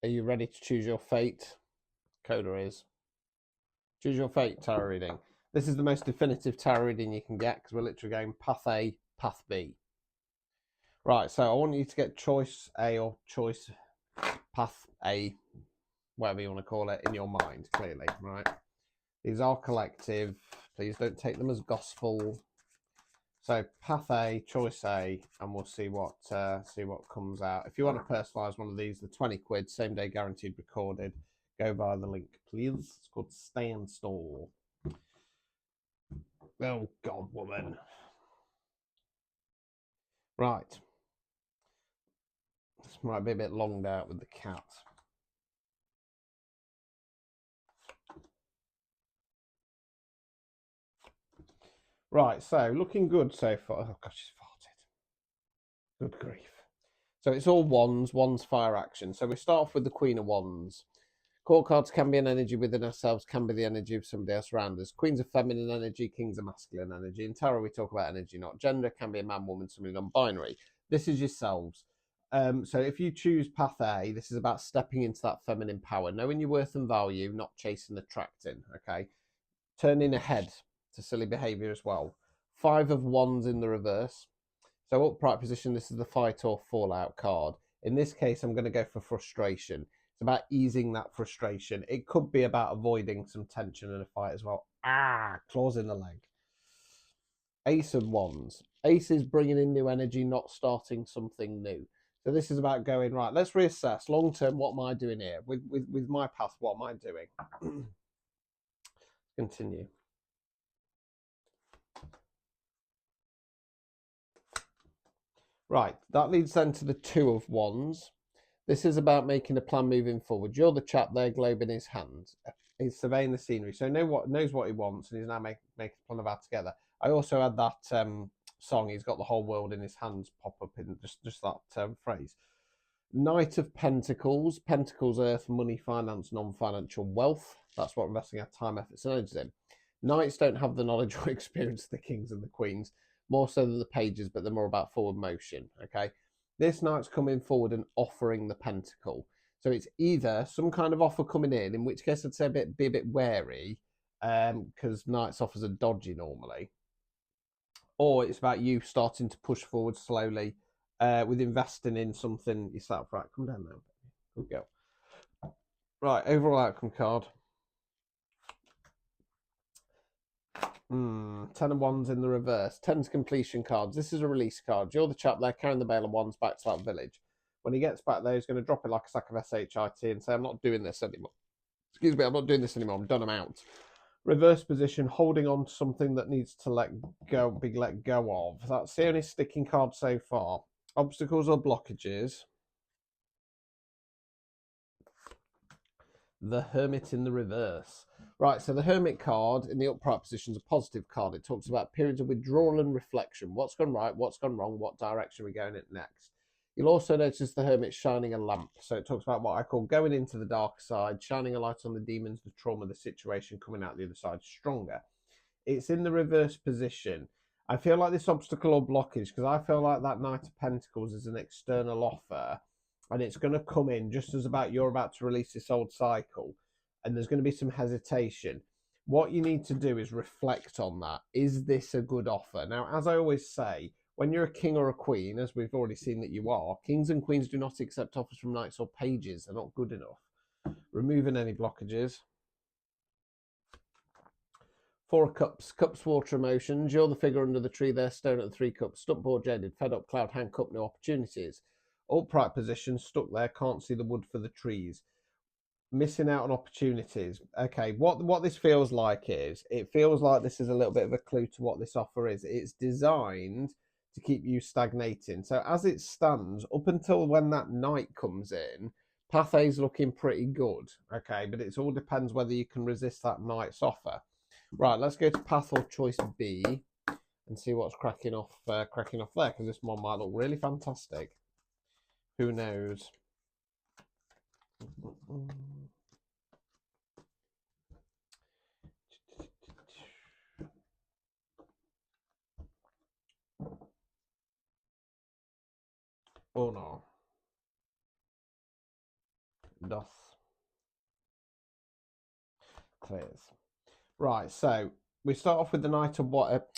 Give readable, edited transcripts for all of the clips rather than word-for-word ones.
Are you ready to choose your fate? Coda is. Choose your fate tarot reading. This is the most definitive tarot reading you can get because we're literally going path A, path B. Right, so I want you to get choice A or choice path A, whatever you want to call it, in your mind, clearly, right? These are collective. Please don't take them as gospel. So path A, choice A, and we'll see what comes out. If you want to personalise one of these, the 20 quid, same day guaranteed recorded, go via the link, please. It's called Standstill. Oh, God, woman. Right. This might be a bit longed out with the cat. Right, so looking good so far. Oh, God, she's farted. Good grief. So it's all wands fire action. So we start off with the Queen of Wands. Court cards can be an energy within ourselves, can be the energy of somebody else around us. Queens are feminine energy, kings are masculine energy. In tarot, we talk about energy, not gender. Can be a man, woman, somebody non-binary. This is yourselves. So if you choose path A, this is about stepping into that feminine power, knowing your worth and value, not chasing, attracting. Okay, turning ahead to silly behaviour as well. 5 of Wands in the reverse. So upright position, this is the fight or fallout card. In this case, I'm going to go for frustration. It's about easing that frustration. It could be about avoiding some tension in a fight as well. Claws in the leg. Ace of Wands. Ace is bringing in new energy, not starting something new. So this is about going, right, let's reassess. Long term, what am I doing here? With my path, what am I doing? Continue. Right, that leads then to the 2 of Wands. This is about making a plan moving forward. You're the chap there, globe in his hand. He's surveying the scenery, so knows what he wants, and he's now making a plan of that together. I also had that song, he's got the whole world in his hands, pop up in just that phrase. Knight of Pentacles. Pentacles, earth, money, finance, non-financial wealth. That's what we're investing our time, efforts, and energies in. Knights don't have the knowledge or experience of the kings and the queens, more so than the pages, but they're more about forward motion, okay? This knight's coming forward and offering the pentacle. So it's either some kind of offer coming in which case I'd say be a bit wary, because knights offers are dodgy normally, or it's about you starting to push forward slowly with investing in something yourself. Right, come down now. Good go. Right, overall outcome card. 10 of Wands in the reverse. 10's completion cards. This is a release card. You're the chap there carrying the bale of wands back to that village. When he gets back there, he's going to drop it like a sack of SHIT and say, I'm not doing this anymore. Excuse me, I'm not doing this anymore. I'm done, I'm out. Reverse position, holding on to something that needs to be let go of. That's the only sticking card so far. Obstacles or blockages. The Hermit in the reverse. Right, so the Hermit card in the upright position is a positive card. It talks about periods of withdrawal and reflection. What's gone right, what's gone wrong, what direction are we going in next? You'll also notice the Hermit shining a lamp. So it talks about what I call going into the dark side, shining a light on the demons, the trauma, the situation, coming out the other side stronger. It's in the reverse position. I feel like this obstacle or blockage, because I feel like that Knight of Pentacles is an external offer, and it's going to come in just as you're about to release this old cycle, and there's going to be some hesitation. What you need to do is reflect on that. Is this a good offer? Now, as I always say, when you're a king or a queen, as we've already seen that you are, kings and queens do not accept offers from knights or pages. They're not good enough. Removing any blockages. 4 of Cups. Cups, water, emotions. You're the figure under the tree there, staring at the 3 cups. Stuck, bored, jaded, fed up, cloud, hand, cup, no opportunities. Upright position, stuck there, can't see the wood for the trees. Missing out on opportunities. Okay, what this feels like is, it feels like this is a little bit of a clue to what this offer is. It's designed to keep you stagnating. So as it stands, up until when that night comes in, path A is looking pretty good. Okay, but it all depends whether you can resist that night's offer. Right, let's go to path or choice B and see what's cracking off there, because this one might look really fantastic. Who knows? Oh no. doth clears. Right, so we start off with the Knight of what?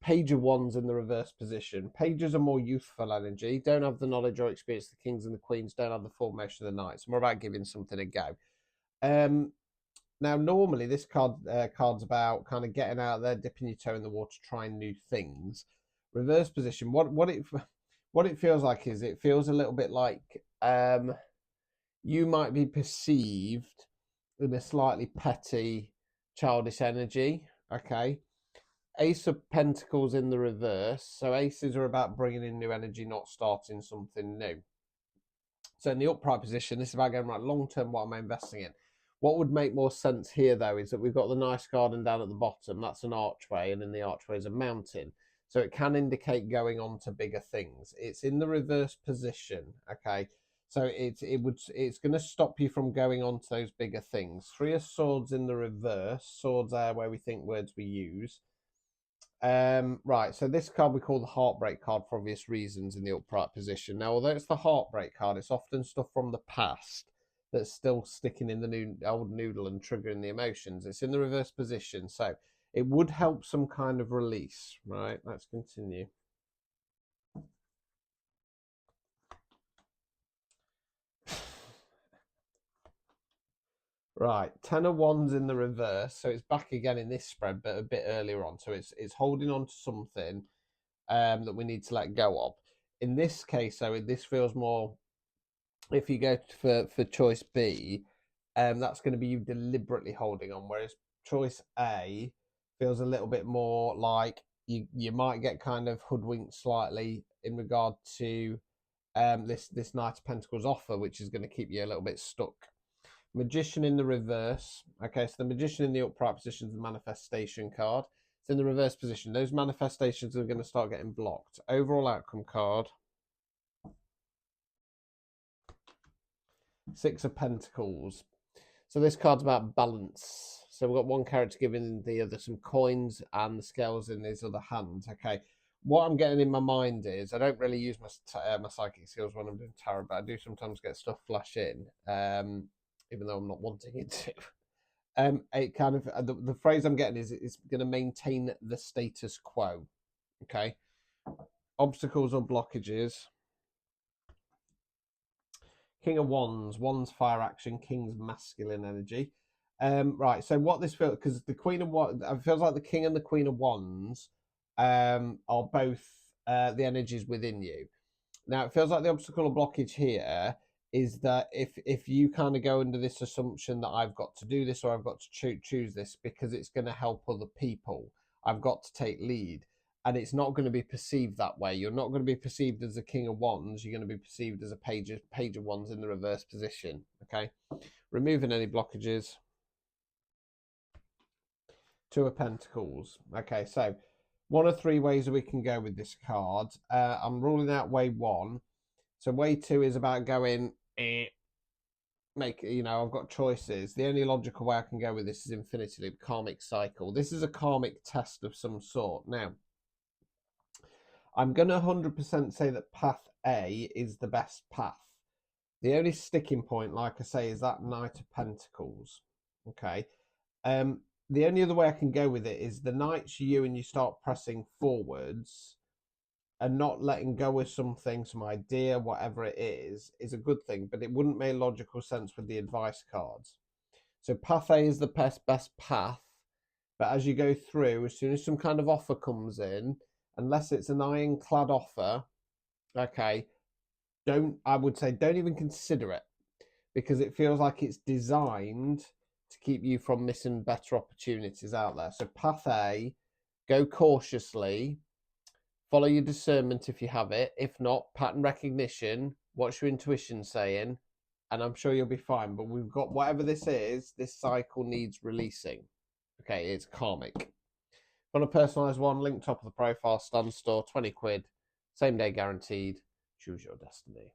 Page of Wands in the reverse position. Pages are more youthful energy, don't have the knowledge or experience. The kings and the queens don't have the full motion of the knights. More about giving something a go. Now, normally this card's about kind of getting out there, dipping your toe in the water, trying new things. Reverse position. What it feels like is it feels a little bit like you might be perceived in a slightly petty, childish energy. Okay. Ace of Pentacles in the reverse. So aces are about bringing in new energy, not starting something new. So in the upright position, this is about going right long term. What am I investing in? What would make more sense here, though, is that we've got the nice garden down at the bottom. That's an archway, and in the archway is a mountain. So it can indicate going on to bigger things. It's in the reverse position, okay? So it's going to stop you from going on to those bigger things. Three of Swords in the reverse. Swords are where we think words we use. Right, so this card we call the Heartbreak card for obvious reasons in the upright position. Now, although it's the Heartbreak card, it's often stuff from the past that's still sticking in the old noodle and triggering the emotions. It's in the reverse position, so it would help some kind of release. Right, let's continue. Right, Ten of Wands in the reverse, so it's back again in this spread, but a bit earlier on. So it's holding on to something that we need to let go of. In this case, though, this feels more. If you go for choice B, that's going to be you deliberately holding on, whereas choice A feels a little bit more like you might get kind of hoodwinked slightly in regard to this Knight of Pentacles offer, which is going to keep you a little bit stuck. Magician in the reverse. Okay, so the Magician in the upright position is the manifestation card. It's in the reverse position. Those manifestations are going to start getting blocked. Overall outcome card. Six of Pentacles. So this card's about balance. So we've got one character giving the other some coins and the scales in his other hand. Okay. What I'm getting in my mind is I don't really use my psychic skills when I'm doing tarot, but I do sometimes get stuff flash in, even though I'm not wanting it to. It kind of the phrase I'm getting is it's going to maintain the status quo. Okay. Obstacles or blockages. King of Wands, Wands fire action, King's masculine energy. Right, so what this feels, because the Queen of Wands, it feels like the King and the Queen of Wands are both the energies within you. Now, it feels like the obstacle or blockage here is that if you kind of go under this assumption that I've got to do this or I've got to choose this because it's going to help other people, I've got to take lead. And it's not going to be perceived that way. You're not going to be perceived as a King of Wands. You're going to be perceived as a page of Wands in the reverse position. Okay, removing any blockages. Two of Pentacles. Okay, so one of three ways that we can go with this card. I'm ruling out way one. So way two is about going, I've got choices. The only logical way I can go with this is Infinity Loop, karmic cycle. This is a karmic test of some sort. Now, I'm going to 100% say that path A is the best path. The only sticking point, like I say, is that Knight of Pentacles. Okay. The only other way I can go with it is the Knight's you and you start pressing forwards and not letting go of something, some idea, whatever it is a good thing, but it wouldn't make logical sense with the advice cards. So path A is the best path, but as you go through, as soon as some kind of offer comes in, unless it's an ironclad offer, okay, I would say don't even consider it because it feels like it's designed to keep you from missing better opportunities out there. So path A, go cautiously, follow your discernment if you have it. If not, pattern recognition, what's your intuition saying? And I'm sure you'll be fine. But we've got whatever this is, this cycle needs releasing. Okay, it's karmic. Want a personalised one, link top of the profile, stand store, 20 quid, same day guaranteed. Choose your destiny.